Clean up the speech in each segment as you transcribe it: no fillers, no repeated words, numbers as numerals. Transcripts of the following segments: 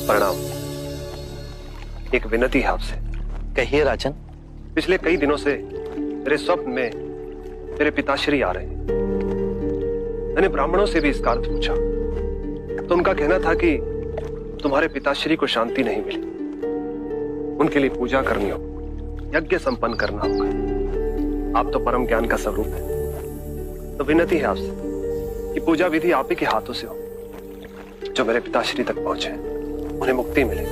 प्रणाम। एक विनती है आपसे। कहिए राजन। पिछले कई दिनों से मेरे स्वप्न में मेरे पिताश्री आ रहे हैं। मैंने ब्राह्मणों से भी इसका अर्थ पूछा तो उनका कहना था कि तुम्हारे पिताश्री को शांति नहीं मिली, उनके लिए पूजा करनी होगी, यज्ञ संपन्न करना होगा। आप तो परम ज्ञान का स्वरूप है, तो विनती है आपसे कि पूजा विधि आप ही के हाथों से हो। जो मेरे पिताश्री तक पहुंचे उन्हें मुक्ति मिले,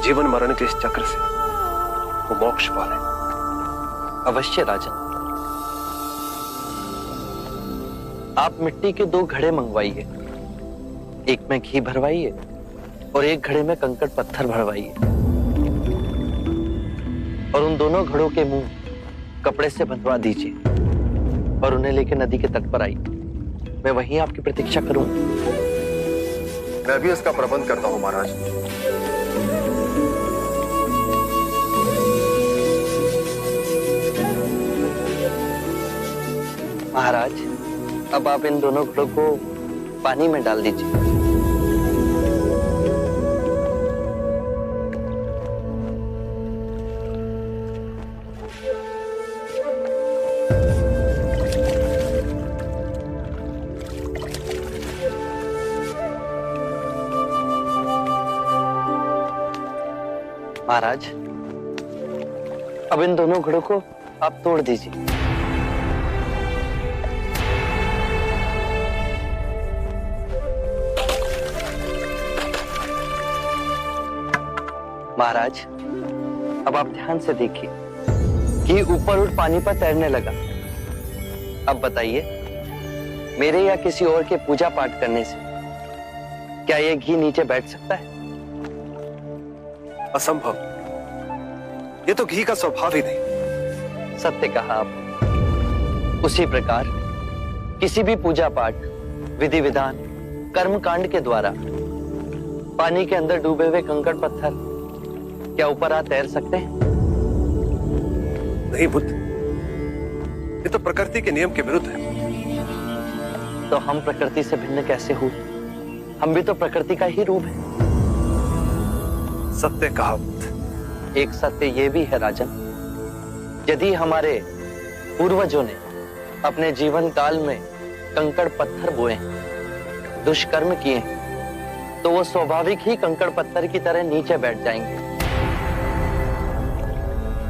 जीवन मरण के इस चक्र से वो मोक्ष पाले। अवश्य राजन। आप मिट्टी के 2 घड़े मंगवाइए, एक में घी भरवाइए और एक घड़े में कंकड़ पत्थर भरवाइए, और उन दोनों घड़ों के मुंह कपड़े से बंधवा दीजिए और उन्हें लेकर नदी के तट पर आइए। मैं वहीं आपकी प्रतीक्षा करूंगा। मैं भी इसका प्रबंध करता हूं महाराज। महाराज, अब आप इन दोनों घड़ों को पानी में डाल दीजिए। महाराज, अब इन दोनों घड़ों को आप तोड़ दीजिए। महाराज, अब आप ध्यान से देखिए कि ऊपर उठ पानी पर तैरने लगा। अब बताइए, मेरे या किसी और के पूजा पाठ करने से क्या यह घी नीचे बैठ सकता है? असंभव। ये तो घी का स्वभाव ही नहीं। सत्य कहा आप। उसी प्रकार किसी भी पूजा पाठ, विधि विधान, कर्म कांड के द्वारा पानी के अंदर डूबे हुए कंकड़ पत्थर क्या ऊपर आ तैर सकते हैं? नहीं बुद्ध, ये तो प्रकृति के नियम के विरुद्ध है। तो हम प्रकृति से भिन्न कैसे हुए? हम भी तो प्रकृति का ही रूप है। सत्य कहा बुद्ध। एक सत्य ये भी है राजन, यदि हमारे पूर्वजों ने अपने जीवन काल में कंकड़ पत्थर बोए, दुष्कर्म किए, तो वो स्वाभाविक ही कंकड़ पत्थर की तरह नीचे बैठ जाएंगे।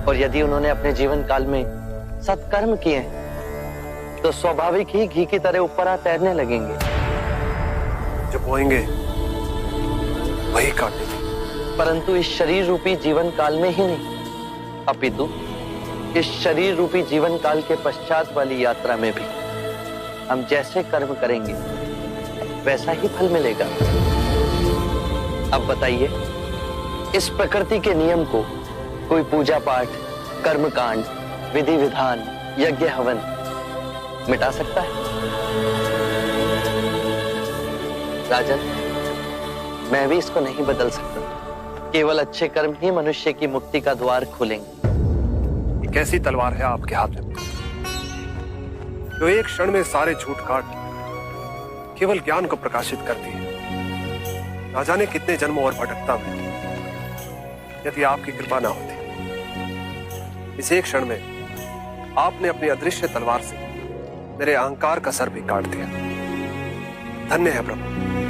और यदि उन्होंने अपने जीवन काल में सत्कर्म किए तो स्वाभाविक ही घी की तरह ऊपर आ तैरने लगेंगे। जो बोएंगे वही काटेंगे। परंतु इस शरीर रूपी जीवन काल में ही नहीं, अपितु इस शरीर रूपी जीवन काल के पश्चात वाली यात्रा में भी हम जैसे कर्म करेंगे वैसा ही फल मिलेगा। अब बताइए, इस प्रकृति के नियम को कोई पूजा पाठ, कर्म कांड, विधि विधान, यज्ञ हवन मिटा सकता है? राजन, मैं भी इसको नहीं बदल सकता। केवल अच्छे कर्म ही मनुष्य की मुक्ति का द्वार खोलेंगे। ये कैसी तलवार है आपके हाथ में जो एक क्षण में सारे झूठ काट केवल ज्ञान को प्रकाशित करती है? ना जाने कितने जन्मों और भटकता में यदि आपकी कृपा ना होती, इस एक क्षण में आपने अपनी अदृश्य तलवार से मेरे अहंकार का सर भी काट दिया। धन्य है प्रभु।